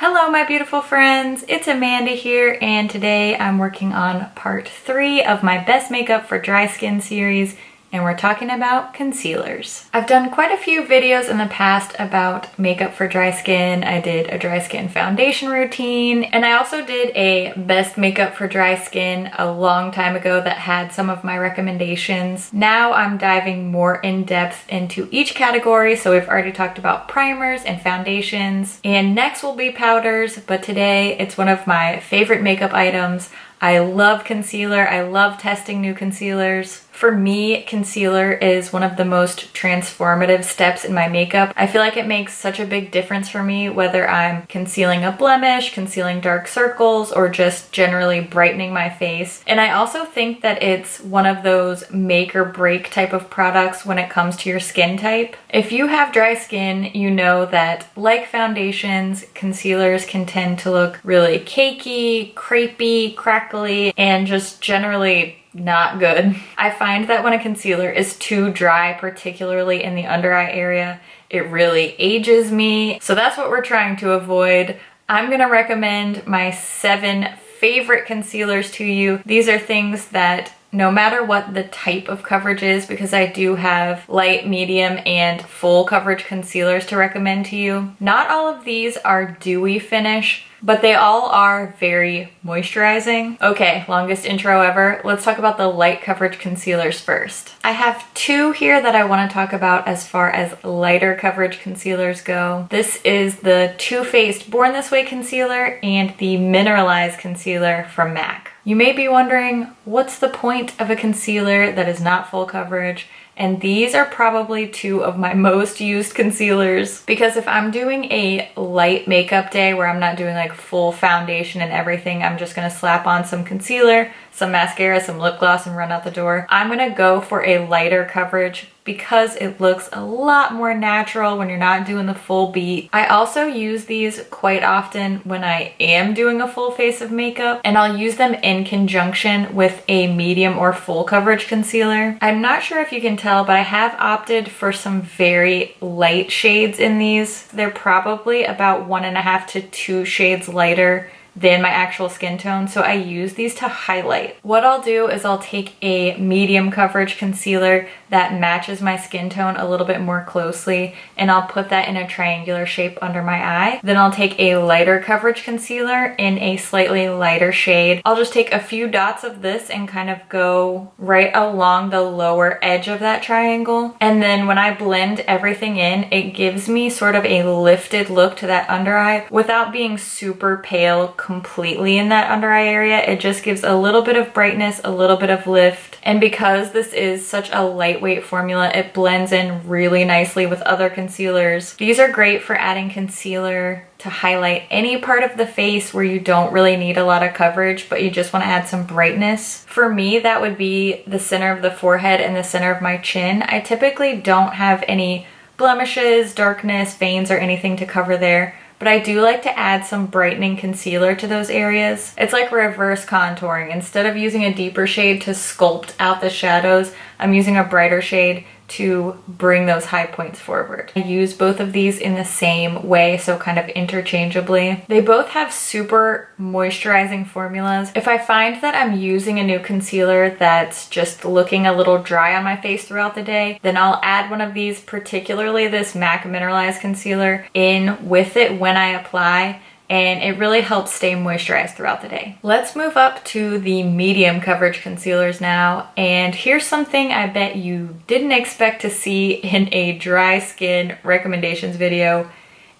Hello my beautiful friends, it's Amanda here, and today I'm working on part 3 of my Best Makeup for Dry Skin series, and we're talking about concealers. I've done quite a few videos in the past about makeup for dry skin. I did a dry skin foundation routine, and I also did a best makeup for dry skin a long time ago that had some of my recommendations. Now I'm diving more in depth into each category, so we've already talked about primers and foundations, and next will be powders, but today it's one of my favorite makeup items. I love concealer. I love testing new concealers. For me, concealer is one of the most transformative steps in my makeup. I feel like it makes such a big difference for me whether I'm concealing a blemish, concealing dark circles, or just generally brightening my face. And I also think that it's one of those make or break type of products when it comes to your skin type. If you have dry skin, you know that like foundations, concealers can tend to look really cakey, crepey, crackly, and just generally not good. I find that when a concealer is too dry, particularly in the under eye area, it really ages me. So that's what we're trying to avoid. I'm gonna recommend my 7 favorite concealers to you. These are things that no matter what the type of coverage is, because I do have light, medium, and full coverage concealers to recommend to you. Not all of these are dewy finish, but they all are very moisturizing. Okay, longest intro ever. Let's talk about the light coverage concealers first. I have 2 here that I want to talk about as far as lighter coverage concealers go. This is the Too Faced Born This Way concealer and the Mineralized concealer from MAC. You may be wondering, what's the point of a concealer that is not full coverage? And these are probably 2 of my most used concealers, because if I'm doing a light makeup day where I'm not doing like full foundation and everything, I'm just gonna slap on some concealer, some mascara, some lip gloss, and run out the door. I'm gonna go for a lighter coverage because it looks a lot more natural when you're not doing the full beat. I also use these quite often when I am doing a full face of makeup, and I'll use them in conjunction with a medium or full coverage concealer. I'm not sure if you can tell, but I have opted for some very light shades in these. They're probably about 1.5 to 2 shades lighter than my actual skin tone, so I use these to highlight. What I'll do is I'll take a medium coverage concealer that matches my skin tone a little bit more closely, and I'll put that in a triangular shape under my eye. Then I'll take a lighter coverage concealer in a slightly lighter shade. I'll just take a few dots of this and kind of go right along the lower edge of that triangle. And then when I blend everything in, it gives me sort of a lifted look to that under eye without being super pale completely in that under eye area. It just gives a little bit of brightness, a little bit of lift. And because this is such a lightweight formula, it blends in really nicely with other concealers. These are great for adding concealer to highlight any part of the face where you don't really need a lot of coverage, but you just want to add some brightness. For me, that would be the center of the forehead and the center of my chin. I typically don't have any blemishes, darkness, veins, or anything to cover there, but I do like to add some brightening concealer to those areas. It's like reverse contouring. Instead of using a deeper shade to sculpt out the shadows, I'm using a brighter shade to bring those high points forward. I use both of these in the same way, so kind of interchangeably. They both have super moisturizing formulas. If I find that I'm using a new concealer that's just looking a little dry on my face throughout the day, then I'll add one of these, particularly this MAC Mineralized concealer, in with it when I apply, and it really helps stay moisturized throughout the day. Let's move up to the medium coverage concealers now, and here's something I bet you didn't expect to see in a dry skin recommendations video.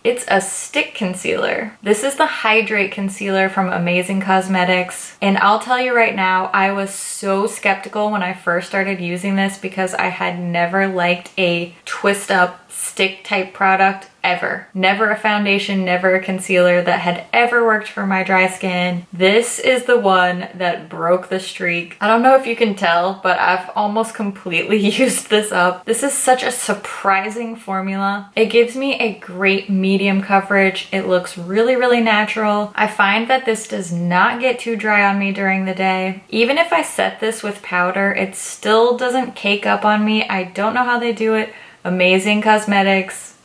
It's a stick concealer. This is the Hydrate concealer from Amazing Cosmetics, and I'll tell you right now, I was so skeptical when I first started using this because I had never liked a twist up stick type product ever. Never a foundation, never a concealer that had ever worked for my dry skin. This is the one that broke the streak. I don't know if you can tell, but I've almost completely used this up. This is such a surprising formula. It gives me a great medium coverage. It looks really, really natural. I find that this does not get too dry on me during the day. Even if I set this with powder, it still doesn't cake up on me. I don't know how they do it. Amazing Cosmetics.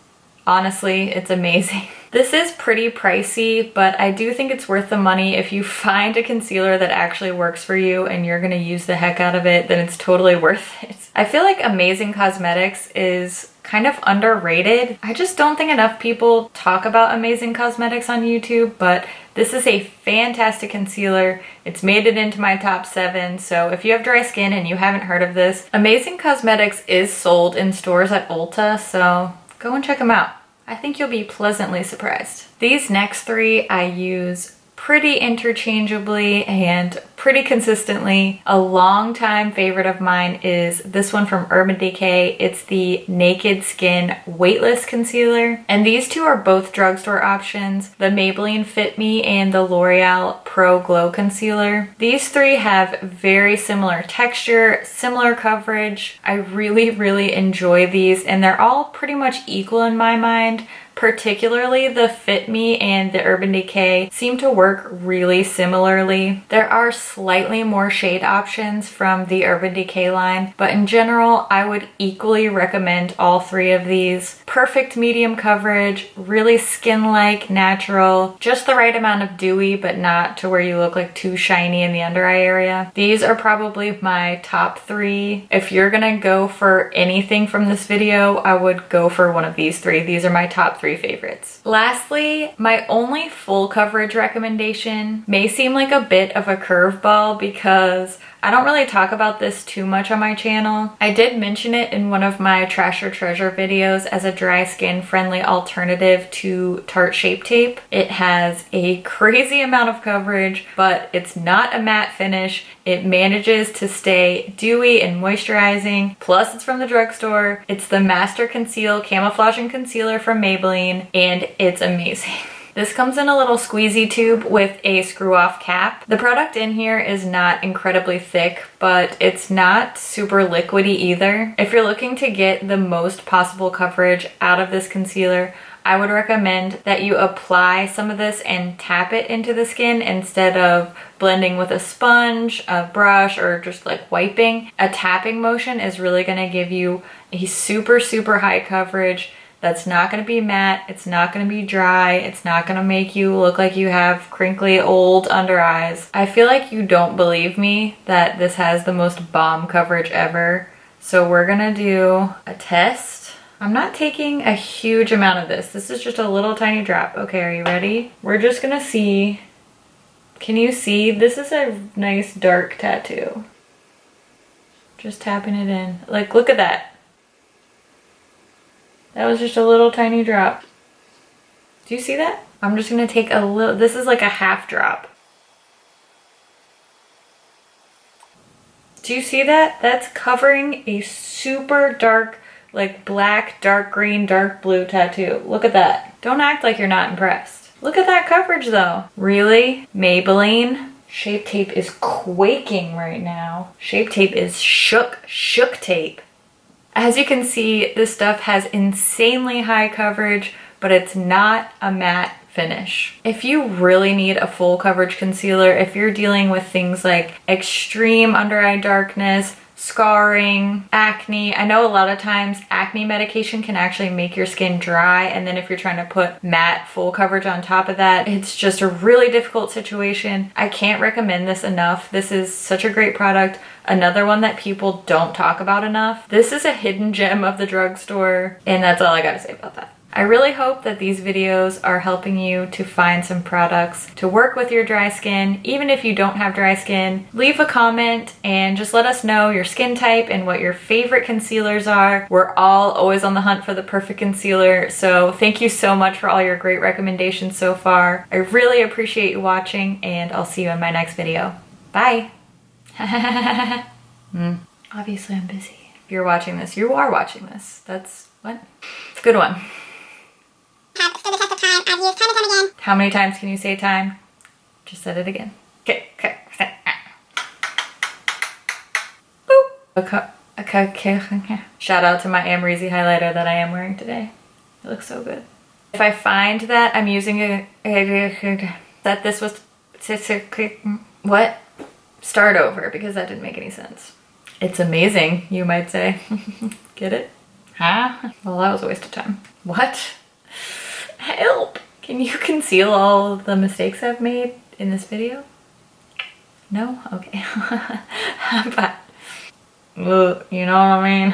Honestly, it's amazing. This is pretty pricey, but I do think it's worth the money. If you find a concealer that actually works for you and you're gonna use the heck out of it, then it's totally worth it. I feel like Amazing Cosmetics is kind of underrated. I just don't think enough people talk about Amazing Cosmetics on YouTube, but this is a fantastic concealer. It's made it into my top 7, so if you have dry skin and you haven't heard of this, Amazing Cosmetics is sold in stores at Ulta, so go and check them out. I think you'll be pleasantly surprised. These next 3 I use pretty interchangeably and pretty consistently. A long-time favorite of mine is this one from Urban Decay. It's the Naked Skin Weightless Concealer. And these 2 are both drugstore options, the Maybelline Fit Me and the L'Oreal Pro Glow Concealer. These 3 have very similar texture, similar coverage. I really enjoy these, and they're all pretty much equal in my mind. Particularly the Fit Me and the Urban Decay seem to work really similarly. There are slightly more shade options from the Urban Decay line, but in general, I would equally recommend all 3 of these. Perfect medium coverage, really skin-like, natural, just the right amount of dewy, but not to where you look like too shiny in the under eye area. These are probably my top 3. If you're gonna go for anything from this video, I would go for one of these 3. These are my top 3 favorites. Lastly, my only full coverage recommendation may seem like a bit of a curveball because I don't really talk about this too much on my channel. I did mention it in one of my Trash or Treasure videos as a dry skin friendly alternative to Tarte Shape Tape. It has a crazy amount of coverage, but it's not a matte finish. It manages to stay dewy and moisturizing. Plus it's from the drugstore. It's the Master Conceal Camouflaging Concealer from Maybelline, and it's amazing. This comes in a little squeezy tube with a screw-off cap. The product in here is not incredibly thick, but it's not super liquidy either. If you're looking to get the most possible coverage out of this concealer, I would recommend that you apply some of this and tap it into the skin instead of blending with a sponge, a brush, or just like wiping. A tapping motion is really gonna give you a super high coverage. That's not going to be matte, it's not going to be dry, it's not going to make you look like you have crinkly old under eyes. I feel like you don't believe me that this has the most bomb coverage ever. So we're going to do a test. I'm not taking a huge amount of this. This is just a little tiny drop. Okay, are you ready? We're just going to see. Can you see? This is a nice dark tattoo. Just tapping it in. Like, look at that. That was just a little tiny drop. Do you see that? I'm just gonna take a little, this is like a half drop. Do you see that? That's covering a super dark, like black, dark green, dark blue tattoo. Look at that. Don't act like you're not impressed. Look at that coverage though. Really? Maybelline? Shape Tape is quaking right now. Shape Tape is shook tape. As you can see, this stuff has insanely high coverage, but it's not a matte finish. If you really need a full coverage concealer, if you're dealing with things like extreme under eye darkness, scarring, acne. I know a lot of times acne medication can actually make your skin dry, and then if you're trying to put matte full coverage on top of that, it's just a really difficult situation. I can't recommend this enough. This is such a great product. Another one that people don't talk about enough. This is a hidden gem of the drugstore, and that's all I gotta say about that. I really hope that these videos are helping you to find some products to work with your dry skin. Even if you don't have dry skin, leave a comment and just let us know your skin type and what your favorite concealers are. We're all always on the hunt for the perfect concealer, so thank you so much for all your great recommendations so far. I really appreciate you watching, and I'll see you in my next video. Bye! Obviously I'm busy. If you're watching this, you are watching this. That's what? It's a good one. Have stood the test of time. I've used time and time again. How many times can you say time? Just said it again. Okay. Boop. Okay. Shout out to my Amrezy highlighter that I am wearing today. It looks so good. If I find that I'm using that this was what? Start over, because that didn't make any sense. It's amazing, you might say. Get it? Huh? Well, that was a waste of time. What? Help! Can you conceal all of the mistakes I've made in this video? No? Okay. But, you know what I mean?